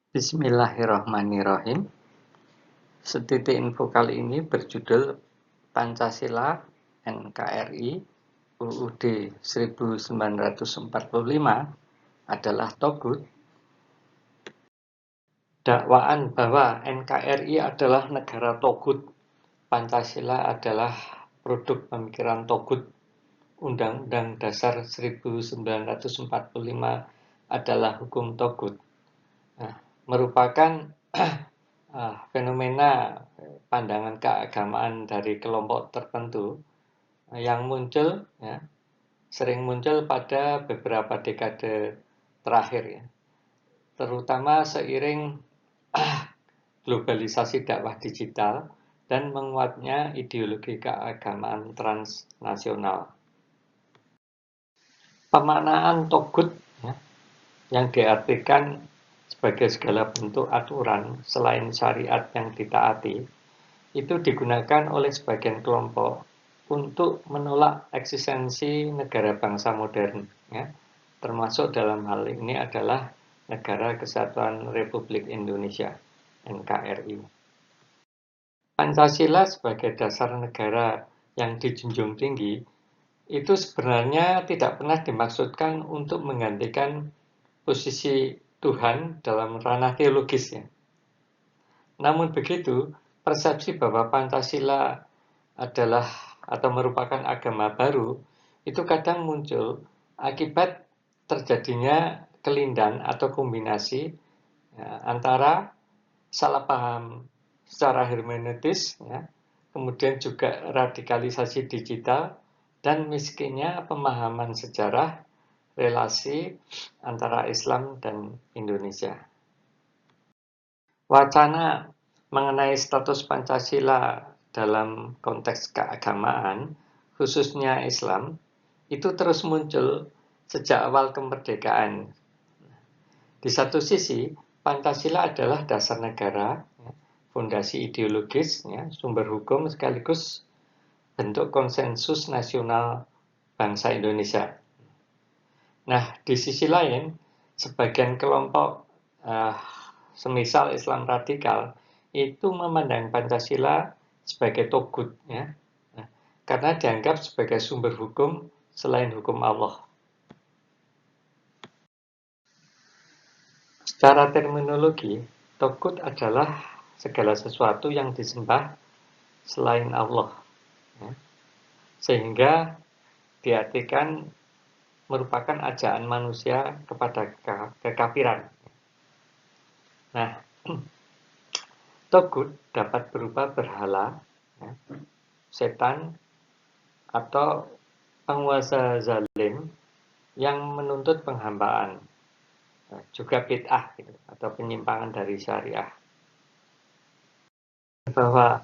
Bismillahirrahmanirrahim. Setitik info kali ini berjudul Pancasila NKRI UUD 1945 adalah Togut. Dakwaan bahwa NKRI adalah negara Togut, Pancasila adalah produk pemikiran Togut, Undang-Undang Dasar 1945 adalah hukum Togut. Merupakan fenomena pandangan keagamaan dari kelompok tertentu yang muncul, sering muncul pada beberapa dekade terakhir, terutama seiring globalisasi dakwah digital dan menguatnya ideologi keagamaan transnasional. Pemaknaan Togut yang diartikan sebagai segala bentuk aturan selain syariat yang ditaati, itu digunakan oleh sebagian kelompok untuk menolak eksistensi negara bangsa modern, termasuk dalam hal ini adalah Negara Kesatuan Republik Indonesia, NKRI. Pancasila sebagai dasar negara yang dijunjung tinggi, itu sebenarnya tidak pernah dimaksudkan untuk menggantikan posisi Tuhan dalam ranah teologisnya. Namun begitu, persepsi bahwa Pancasila adalah atau merupakan agama baru itu kadang muncul akibat terjadinya kelindan atau kombinasi antara salah paham secara hermeneutis, kemudian juga radikalisasi digital dan miskinnya pemahaman sejarah relasi antara Islam dan Indonesia. Wacana mengenai status Pancasila dalam konteks keagamaan, khususnya Islam, itu terus muncul sejak awal kemerdekaan. Di satu sisi, Pancasila adalah dasar negara, fondasi ideologis, sumber hukum sekaligus bentuk konsensus nasional bangsa Indonesia. Nah, di sisi lain, sebagian kelompok semisal Islam radikal itu memandang Pancasila sebagai togut, karena dianggap sebagai sumber hukum selain hukum Allah. Secara terminologi, togut adalah segala sesuatu yang disembah selain Allah, sehingga diartikan merupakan ajaan manusia kepada kekafiran. Nah, togut dapat berupa berhala, setan, atau penguasa zalim yang menuntut penghambaan, juga bid'ah atau penyimpangan dari syariah. Bahwa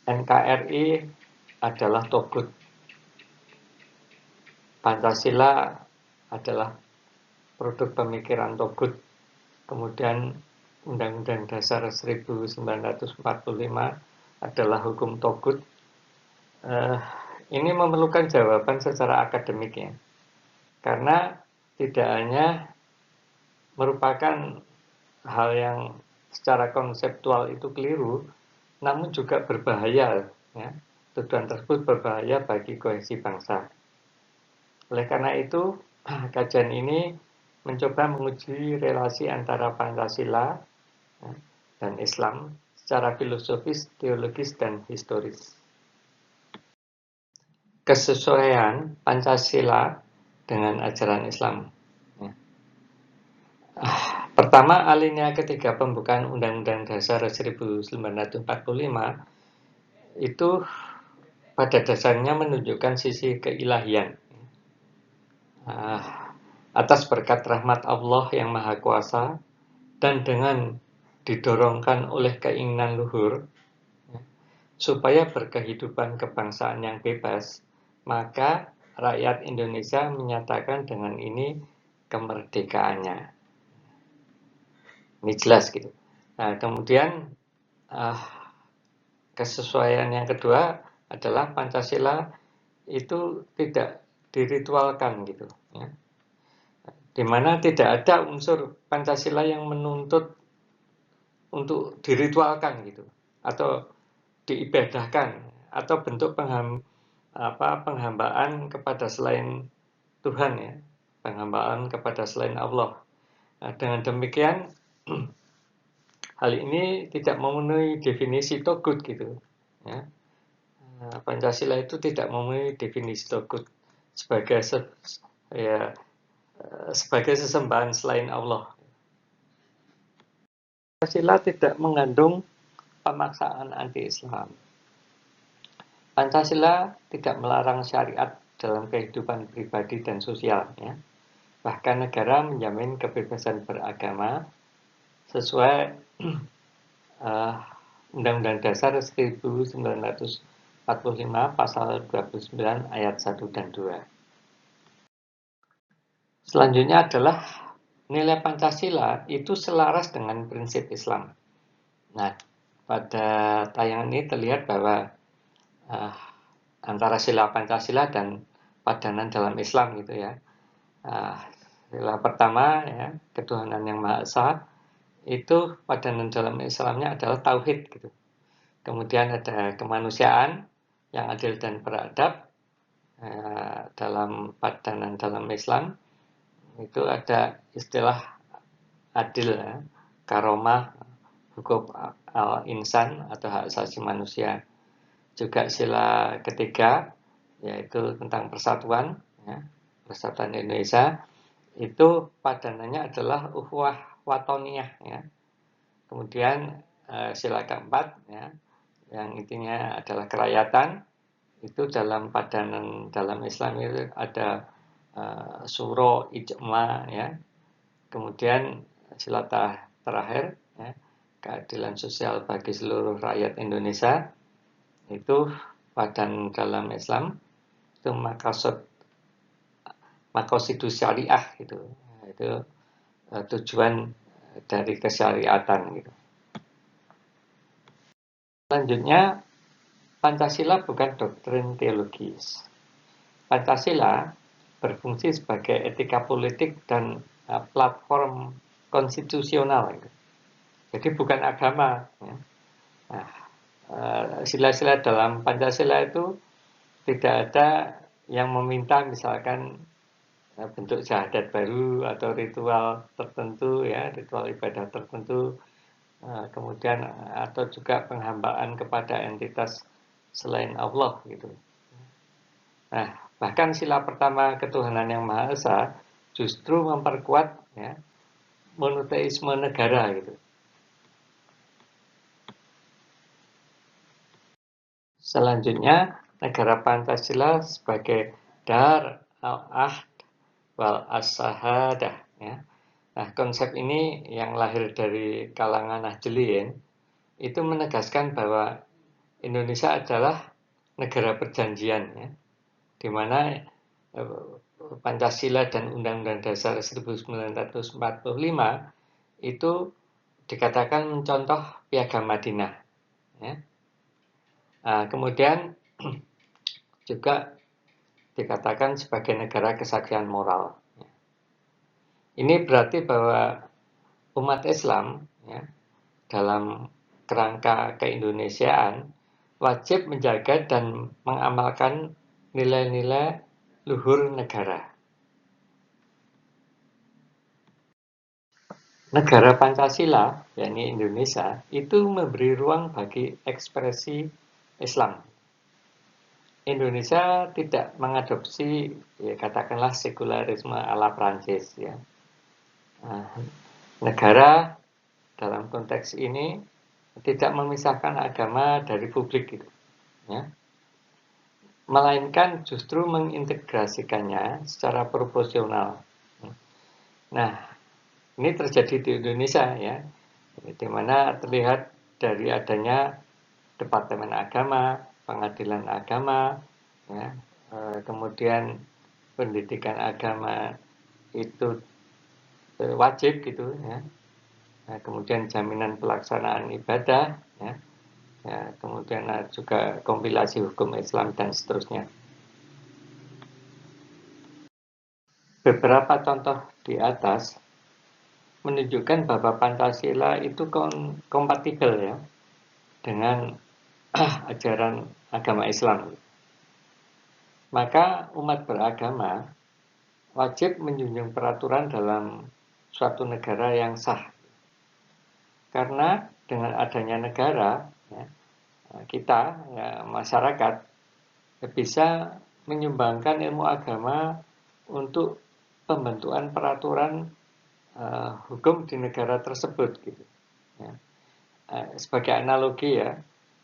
NKRI adalah togut, Pancasila adalah produk pemikiran togut, kemudian Undang-Undang Dasar 1945 adalah hukum togut. Ini memerlukan jawaban secara akademik, karena tidak hanya merupakan hal yang secara konseptual itu keliru, namun juga berbahaya. Tuduhan tersebut berbahaya bagi kohesi bangsa. Oleh karena itu, kajian ini mencoba menguji relasi antara Pancasila dan Islam secara filosofis, teologis, dan historis. Kesesuaian Pancasila dengan ajaran Islam. Pertama, alinea ketiga pembukaan Undang-Undang Dasar 1945 itu pada dasarnya menunjukkan sisi keilahian. Atas berkat rahmat Allah yang Maha Kuasa dan dengan didorongkan oleh keinginan luhur supaya berkehidupan kebangsaan yang bebas, maka rakyat Indonesia menyatakan dengan ini kemerdekaannya. Ini jelas gitu. Nah, kemudian kesesuaian yang kedua adalah Pancasila itu tidak diritualkan gitu, di mana tidak ada unsur Pancasila yang menuntut untuk diritualkan gitu, atau diibadahkan, atau bentuk penghambaan kepada selain Tuhan ya, penghambaan kepada selain Allah. Nah, dengan demikian hal ini tidak memenuhi definisi togut gitu ya. Pancasila itu tidak memenuhi definisi togut sebagai sebagai sesembahan selain Allah. Pancasila tidak mengandung pemaksaan anti-Islam. Pancasila tidak melarang syariat dalam kehidupan pribadi dan sosial. Ya. Bahkan negara menjamin kebebasan beragama sesuai Undang-Undang Dasar 1945 pasal 29 ayat 1 dan 2. Selanjutnya adalah nilai Pancasila itu selaras dengan prinsip Islam. Nah, pada tayangan ini terlihat bahwa antara sila Pancasila dan padanan dalam Islam gitu ya. Sila pertama ya, ketuhanan yang Maha Esa, itu padanan dalam Islamnya adalah tauhid gitu. Kemudian ada kemanusiaan yang adil dan beradab dalam padanan dalam Islam. Itu ada istilah adil ya, karomah, hukum al-insan atau hak asasi manusia. Juga sila ketiga yaitu tentang persatuan ya, persatuan Indonesia, itu padanannya adalah ukhuwah watoniyah ya. Kemudian sila keempat ya, yang intinya adalah kerakyatan, itu dalam padanan dalam Islam itu ada suro ijma ya. Kemudian sila terakhir ya, keadilan sosial bagi seluruh rakyat Indonesia, itu padanan dalam Islam itu maqasidus syariah gitu. Itu tujuan dari kesyariatan gitu. Selanjutnya, Pancasila bukan doktrin teologis. Pancasila berfungsi sebagai etika politik dan platform konstitusional. Jadi bukan agama. Ya. Nah, sila-sila dalam Pancasila itu tidak ada yang meminta misalkan bentuk syahadat baru atau ritual tertentu ya, ritual ibadah tertentu, kemudian atau juga penghambaan kepada entitas selain Allah gitu. Nah, bahkan sila pertama ketuhanan yang Maha Esa justru memperkuat ya, monoteisme negara gitu. Selanjutnya, negara Pancasila sebagai dar al-ahd wal as-sahadah ya. Nah, konsep ini yang lahir dari kalangan Nahdliyin itu menegaskan bahwa Indonesia adalah negara perjanjian ya, di mana Pancasila dan Undang-Undang Dasar 1945 itu dikatakan mencontoh Piagam Madinah. Ya. Nah, kemudian juga dikatakan sebagai negara kesaktian moral. Ini berarti bahwa umat Islam ya, dalam kerangka keindonesiaan wajib menjaga dan mengamalkan nilai-nilai luhur negara. Negara Pancasila, yakni Indonesia, itu memberi ruang bagi ekspresi Islam. Indonesia tidak mengadopsi, ya katakanlah sekularisme ala Prancis, ya. Nah, negara dalam konteks ini tidak memisahkan agama dari publik, gitu, ya. Melainkan justru mengintegrasikannya secara proporsional. Nah, ini terjadi di Indonesia, ya, di mana terlihat dari adanya Departemen Agama, Pengadilan Agama, ya, kemudian pendidikan agama itu wajib gitu ya. Nah, kemudian jaminan pelaksanaan ibadah ya, ya kemudian juga kompilasi hukum Islam dan seterusnya. Beberapa contoh di atas menunjukkan bahwa Pancasila itu kompatibel ya dengan ajaran agama Islam. Maka umat beragama wajib menjunjung peraturan dalam suatu negara yang sah. Karena dengan adanya negara, ya, kita, ya, masyarakat, bisa menyumbangkan ilmu agama untuk pembentukan peraturan hukum di negara tersebut. Gitu. Ya. Sebagai analogi ya,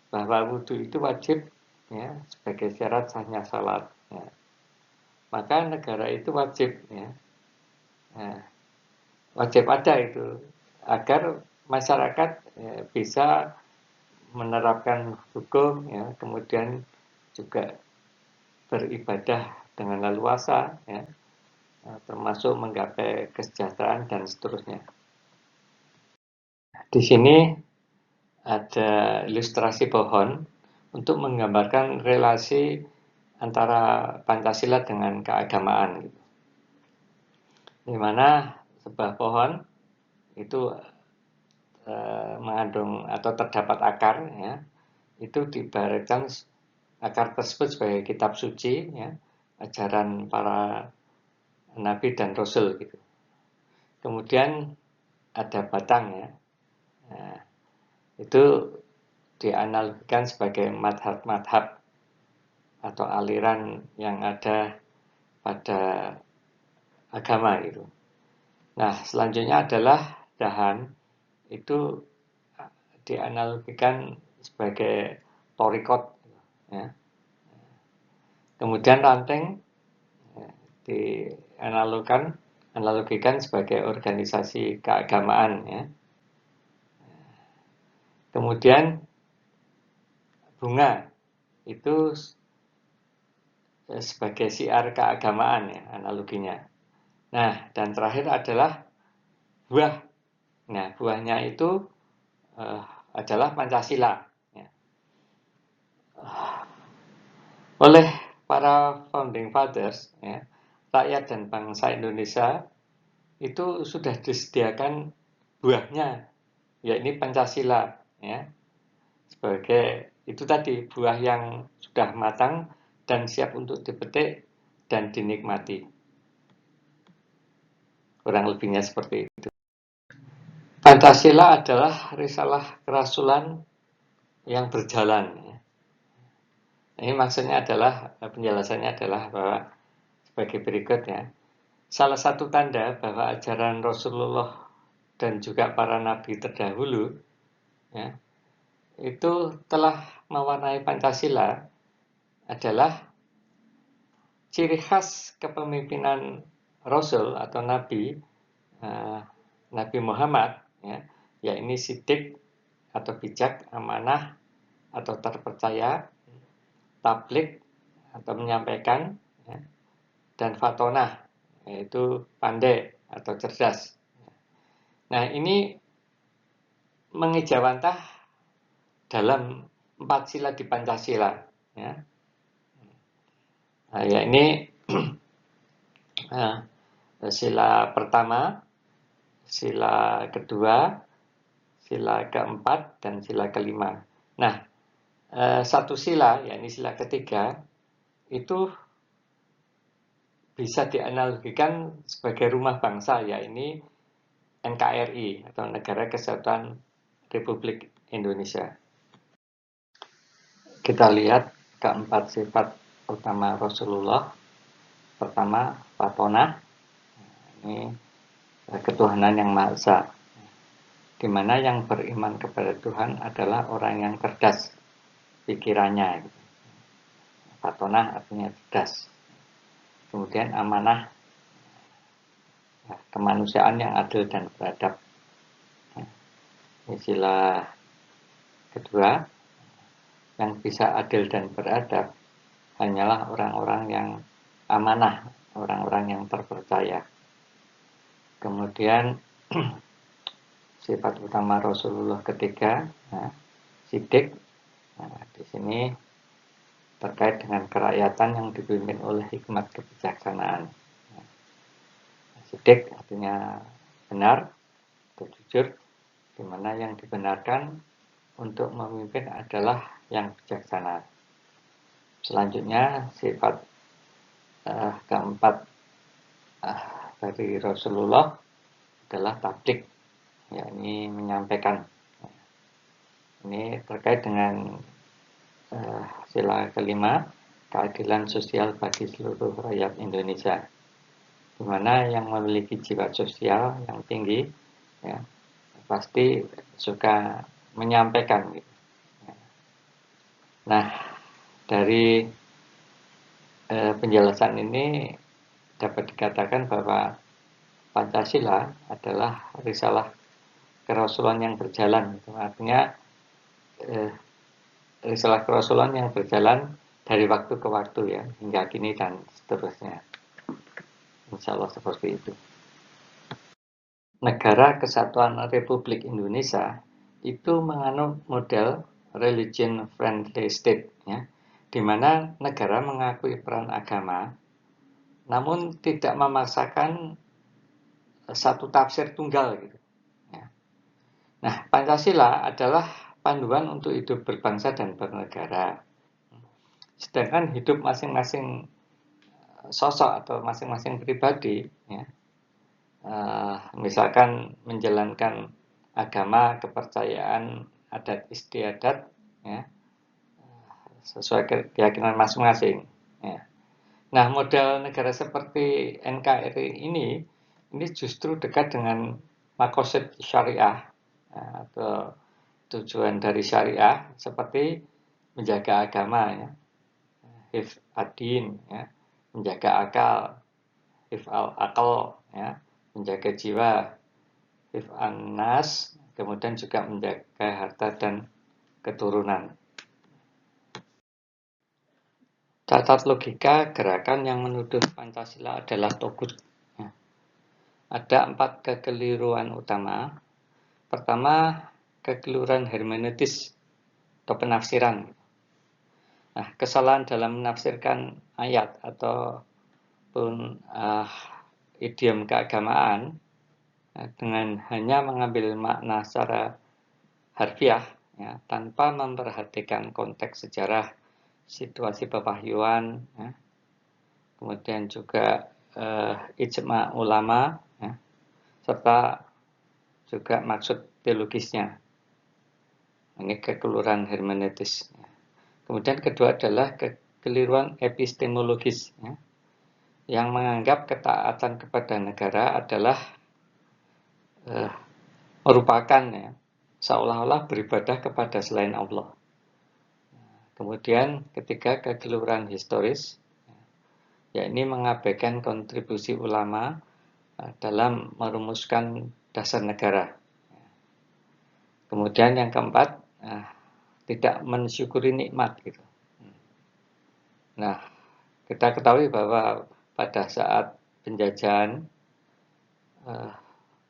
bahwa wudhu itu wajib ya, sebagai syarat sahnya salat. Ya. Maka negara itu wajib ya, wajib ada itu agar masyarakat ya, bisa menerapkan hukum ya, kemudian juga beribadah dengan leluasa ya, termasuk menggapai kesejahteraan dan seterusnya. Di sini ada ilustrasi pohon untuk menggambarkan relasi antara Pancasila dengan keagamaan. Di mana sebuah pohon itu mengandung atau terdapat akar, ya, itu diibaratkan akar tersebut sebagai kitab suci, ya, ajaran para nabi dan rasul gitu. Kemudian ada batang ya, nah, itu dianalogikan sebagai madhab-madhab atau aliran yang ada pada agama itu. Nah, selanjutnya adalah dahan, itu dianalogikan sebagai torikot ya. Kemudian ranting ya, dianalogikan sebagai organisasi keagamaan ya. Kemudian bunga itu sebagai siar keagamaan ya, analoginya. Nah, dan terakhir adalah buah. Nah, buahnya itu adalah Pancasila ya. Oleh para founding fathers ya, rakyat dan bangsa Indonesia itu sudah disediakan buahnya, yakni Pancasila ya, sebagai itu tadi buah yang sudah matang dan siap untuk dipetik dan dinikmati. Kurang lebihnya seperti itu. Pancasila adalah risalah kerasulan yang berjalan ya. Ini maksudnya adalah, penjelasannya adalah bahwa sebagai berikut ya. Salah satu tanda bahwa ajaran Rasulullah dan juga para nabi terdahulu ya, itu telah mewarnai Pancasila adalah ciri khas kepemimpinan Rasul atau Nabi Nabi Muhammad ya, yakni sidik atau bijak, amanah atau terpercaya, tablik atau menyampaikan ya, dan fatonah yaitu pandai atau cerdas. Nah, ini mengejawantah dalam 4 sila di Pancasila ya. Nah, ya ini sila pertama, sila kedua, sila keempat, dan sila kelima. Nah, satu sila, yakni sila ketiga, itu bisa dianalogikan sebagai rumah bangsa, yakni NKRI atau Negara Kesatuan Republik Indonesia. Kita lihat keempat sifat utama Rasulullah. Pertama, fatonah. Ini ketuhanan yang Maha Esa, di mana yang beriman kepada Tuhan adalah orang yang cerdas pikirannya. Fatonah artinya cerdas. Kemudian amanah, kemanusiaan yang adil dan beradab. Istilah kedua, yang bisa adil dan beradab hanyalah orang-orang yang amanah, orang-orang yang terpercaya. Kemudian sifat utama Rasulullah ketiga, sidik. Nah, di sini terkait dengan kerakyatan yang dipimpin oleh hikmat kebijaksanaan. Sidik artinya benar, atau jujur, di mana yang dibenarkan untuk memimpin adalah yang bijaksana. Selanjutnya sifat keempat dari Rasulullah adalah tablik, yakni menyampaikan. Ini terkait dengan sila kelima, keadilan sosial bagi seluruh rakyat Indonesia, di mana yang memiliki jiwa sosial yang tinggi, ya, pasti suka menyampaikan. Gitu. Nah, dari penjelasan ini dapat dikatakan bahwa Pancasila adalah risalah kerasulan yang berjalan. Artinya risalah kerasulan yang berjalan dari waktu ke waktu, ya, hingga kini dan seterusnya. Insya Allah seperti itu. Negara Kesatuan Republik Indonesia itu menganut model religion friendly state, ya, di mana negara mengakui peran agama, namun tidak memaksakan satu tafsir tunggal, gitu. Ya. Nah, Pancasila adalah panduan untuk hidup berbangsa dan bernegara. Sedangkan hidup masing-masing sosok atau masing-masing pribadi, ya, misalkan menjalankan agama, kepercayaan, adat istiadat, ya, sesuai keyakinan masing-masing. Ya. Nah, model negara seperti NKRI ini justru dekat dengan makosid syariah, atau tujuan dari syariah seperti menjaga agama, ya, hifz ad-din, ya, menjaga akal, hifz al-akal, ya, menjaga jiwa, hifz an-nas, kemudian juga menjaga harta dan keturunan. Catat logika gerakan yang menuduh Pancasila adalah togut. Ya. Ada 4 kekeliruan utama. Pertama, kekeliruan hermeneutis atau penafsiran. Nah, kesalahan dalam menafsirkan ayat ataupun idiom keagamaan dengan hanya mengambil makna secara harfiah, ya, tanpa memperhatikan konteks sejarah, situasi pewahyuan, ya, kemudian juga ijma ulama, ya, serta juga maksud teologisnya. Ini kekeliruan hermeneutis. Ya. Kemudian kedua adalah kekeliruan epistemologis, ya, yang menganggap ketaatan kepada negara adalah merupakan, ya, seolah-olah beribadah kepada selain Allah. Kemudian ketiga, kekeliruan historis, yakni mengabaikan kontribusi ulama dalam merumuskan dasar negara. Kemudian yang keempat, tidak mensyukuri nikmat, gitu. Nah, kita ketahui bahwa pada saat penjajahan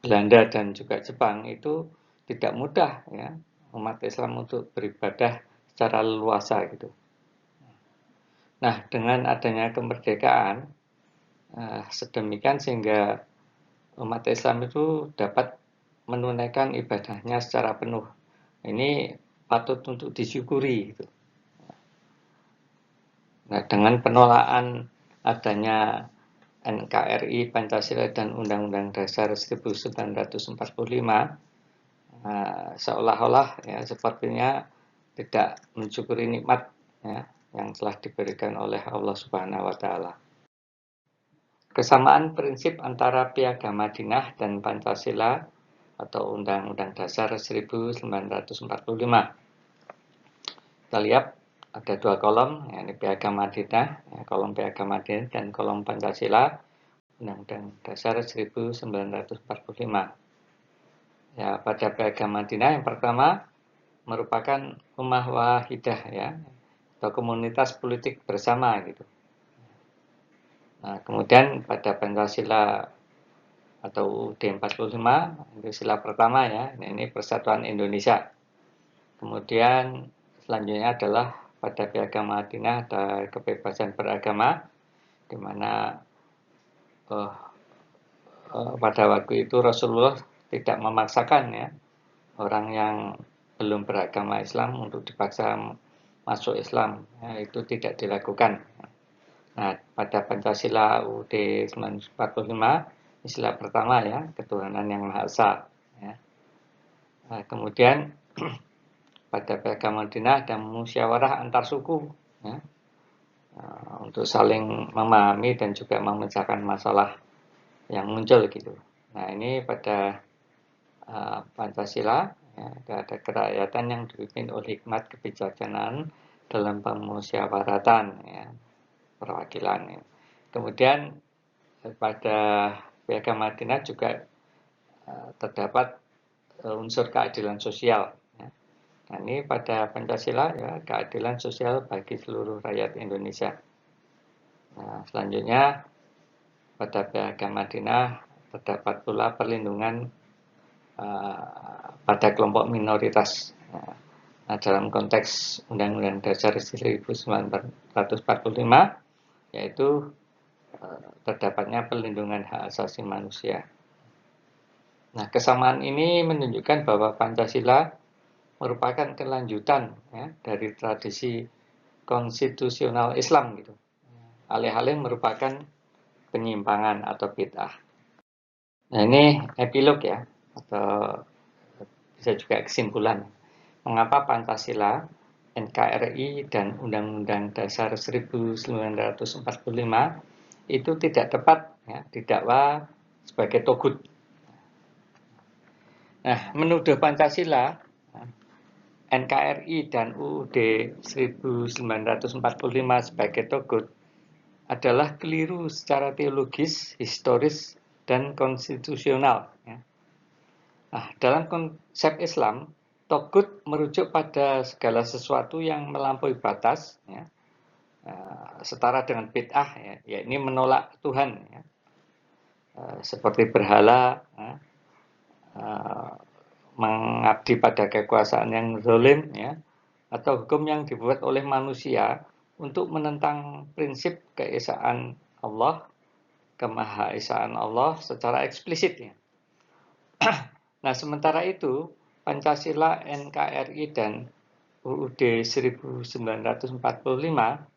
Belanda dan juga Jepang itu tidak mudah, ya, umat Islam untuk beribadah secara leluasa, gitu. Nah, dengan adanya kemerdekaan sedemikian sehingga umat Islam itu dapat menunaikan ibadahnya secara penuh. Ini patut untuk disyukuri, gitu. Nah, dengan penolakan adanya NKRI, Pancasila, dan Undang-Undang Dasar 1945, seolah-olah, ya, sepertinya tidak mensyukuri nikmat, ya, yang telah diberikan oleh Allah Subhanahu wa Ta'ala. Kesamaan prinsip antara Piagam Madinah dan Pancasila atau Undang-Undang Dasar 1945. Kita lihat ada 2 kolom, yakni Piagam Madinah, ya, kolom Piagam Madinah, dan kolom Pancasila, Undang-Undang Dasar 1945. Ya, pada Piagam Madinah yang pertama merupakan ummah wahidah, ya, atau komunitas politik bersama, gitu. Nah, kemudian pada Pancasila atau UUD 45, itu sila pertama, ya, ini Persatuan Indonesia. Kemudian selanjutnya adalah pada Piagam Madinah ada kebebasan beragama, di mana pada waktu itu Rasulullah tidak memaksakan ya orang yang belum beragama Islam untuk dipaksa masuk Islam, ya, itu tidak dilakukan. Nah, pada Pancasila UUD 1945, istilah pertama ya, ketuhanan yang Maha Esa. Ya. Nah, kemudian pada Piagam Madinah ada musyawarah antar suku, ya, untuk saling memahami dan juga memecahkan masalah yang muncul gitu. Nah, ini pada Pancasila ya, ada kerakyatan yang dipimpin oleh hikmat kebijaksanaan dalam pemusyawaratan ya, perwakilan ya. Kemudian pada Piagam Madinah juga terdapat unsur keadilan sosial ya. Nah, ini pada Pancasila ya, keadilan sosial bagi seluruh rakyat Indonesia. Nah, selanjutnya pada Piagam Madinah terdapat pula perlindungan pada kelompok minoritas. Nah, dalam konteks Undang-Undang Dasar 1945 yaitu terdapatnya perlindungan hak asasi manusia. Nah, kesamaan ini menunjukkan bahwa Pancasila merupakan kelanjutan ya, dari tradisi konstitusional Islam gitu. Alih-alih merupakan penyimpangan atau bid'ah. Nah, ini epilog ya, atau bisa juga kesimpulan. Mengapa Pancasila, NKRI, dan Undang-Undang Dasar 1945 itu tidak tepat ya, didakwa sebagai togut. Nah, menuduh Pancasila, NKRI, dan UUD 1945 sebagai togut adalah keliru secara teologis, historis, dan konstitusional. Ya. Nah, dalam konsep Islam, togut merujuk pada segala sesuatu yang melampaui batas, ya, setara dengan bid'ah, ya ini menolak Tuhan, ya, seperti berhala, ya, mengabdi pada kekuasaan yang zalim, ya, atau hukum yang dibuat oleh manusia untuk menentang prinsip keesaan Allah, kemahaesaan Allah secara eksplisit. Ya. Nah, sementara itu, Pancasila, NKRI, dan UUD 1945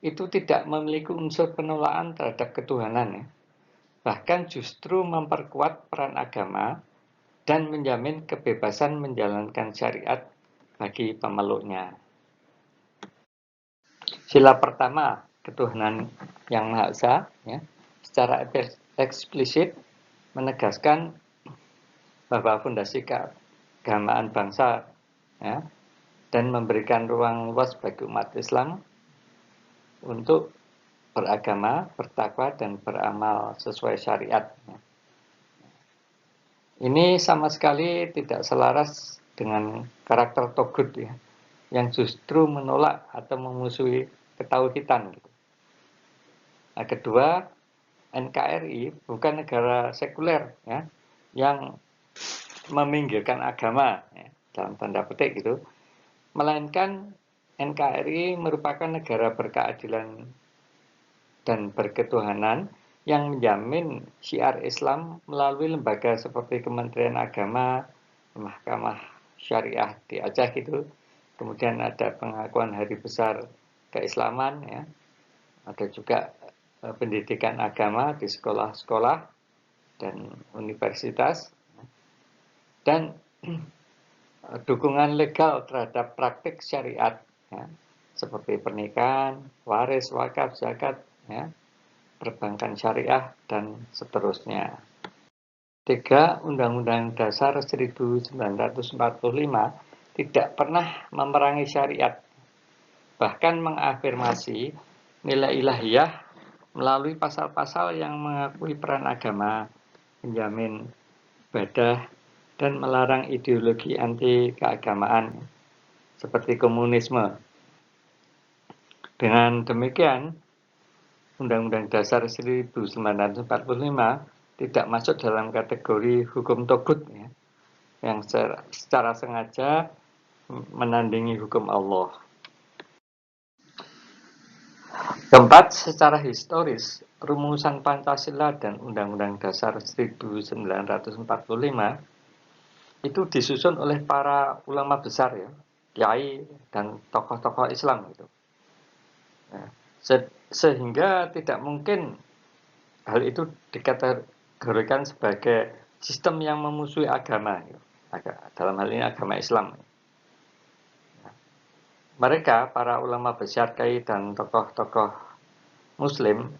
itu tidak memiliki unsur penolakan terhadap ketuhanan. Ya. Bahkan justru memperkuat peran agama dan menjamin kebebasan menjalankan syariat bagi pemeluknya. Sila pertama, ketuhanan yang Maha Esa, ya, secara eksplisit menegaskan bahwa fondasi keagamaan bangsa ya, dan memberikan ruang luas bagi umat Islam untuk beragama, bertakwa, dan beramal sesuai syariat. Ya. Ini sama sekali tidak selaras dengan karakter togut ya, yang justru menolak atau memusuhi ketauhidan. Gitu. Nah, kedua, NKRI bukan negara sekuler ya, yang meminggirkan agama ya, dalam tanda petik gitu, melainkan NKRI merupakan negara berkeadilan dan berketuhanan yang menjamin syiar Islam melalui lembaga seperti Kementerian Agama, Mahkamah Syariah di Aceh gitu. Kemudian ada pengakuan hari besar keislaman ya. Ada juga pendidikan agama di sekolah-sekolah dan universitas. Dan dukungan legal terhadap praktik syariat ya, seperti pernikahan, waris, wakaf, zakat ya, perbankan syariah, dan seterusnya. 3. Undang-Undang Dasar 1945 tidak pernah memerangi syariat, bahkan mengafirmasi nilai ilahiyah melalui pasal-pasal yang mengakui peran agama, menjamin ibadah, dan melarang ideologi anti keagamaan, seperti komunisme. Dengan demikian, Undang-Undang Dasar 1945 tidak masuk dalam kategori hukum togut ya, yang secara sengaja menandingi hukum Allah. Keempat, secara historis, rumusan Pancasila dan Undang-Undang Dasar 1945 itu disusun oleh para ulama besar ya, kiai dan tokoh-tokoh Islam gitu. Nah, sehingga tidak mungkin hal itu dikategorikan sebagai sistem yang memusuhi agama, gitu. Dalam hal ini agama Islam. Mereka, para ulama besar, kiai dan tokoh-tokoh Muslim,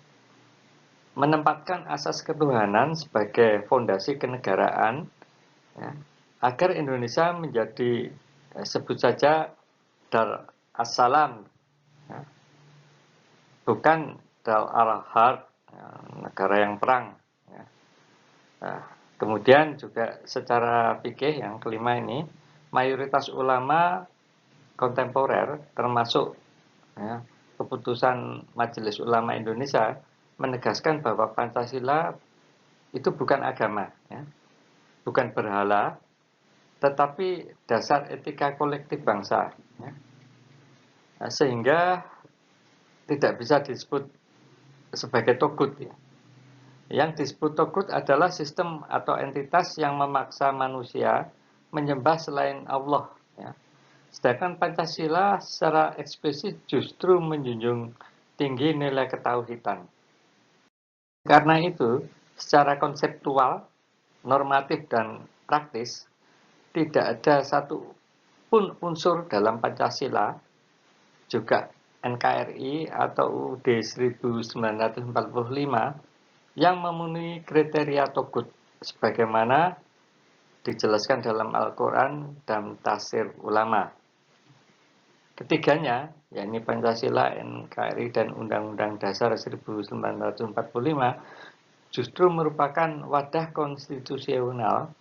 menempatkan asas ketuhanan sebagai fondasi kenegaraan, ya, agar Indonesia menjadi, sebut saja, Dar as-Salam, ya, bukan Dar al-Harb, ya, negara yang perang. Ya. Nah, kemudian juga secara fikih yang kelima ini, mayoritas ulama kontemporer termasuk, ya, keputusan Majelis Ulama Indonesia menegaskan bahwa Pancasila itu bukan agama, ya, bukan berhala, tetapi dasar etika kolektif bangsa. Ya. Nah, sehingga tidak bisa disebut sebagai togut. Ya. Yang disebut togut adalah sistem atau entitas yang memaksa manusia menyembah selain Allah. Ya. Sedangkan Pancasila secara eksplisit justru menjunjung tinggi nilai ketauhidan. Karena itu, secara konseptual, normatif, dan praktis, tidak ada satu pun unsur dalam Pancasila, juga NKRI atau UUD 1945 yang memenuhi kriteria togut sebagaimana dijelaskan dalam Al-Quran dan tafsir ulama. Ketiganya, yakni Pancasila, NKRI, dan Undang-Undang Dasar 1945, justru merupakan wadah konstitusional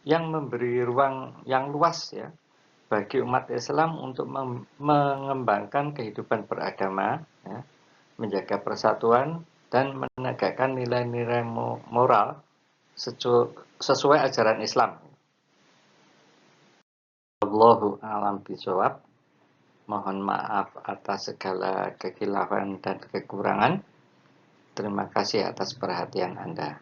yang memberi ruang yang luas, ya, bagi umat Islam untuk mengembangkan kehidupan beragama, ya, menjaga persatuan, dan menegakkan nilai-nilai moral sesuai ajaran Islam. Wallahu a'lam bishawab. Mohon maaf atas segala kekhilafan dan kekurangan. Terima kasih atas perhatian Anda.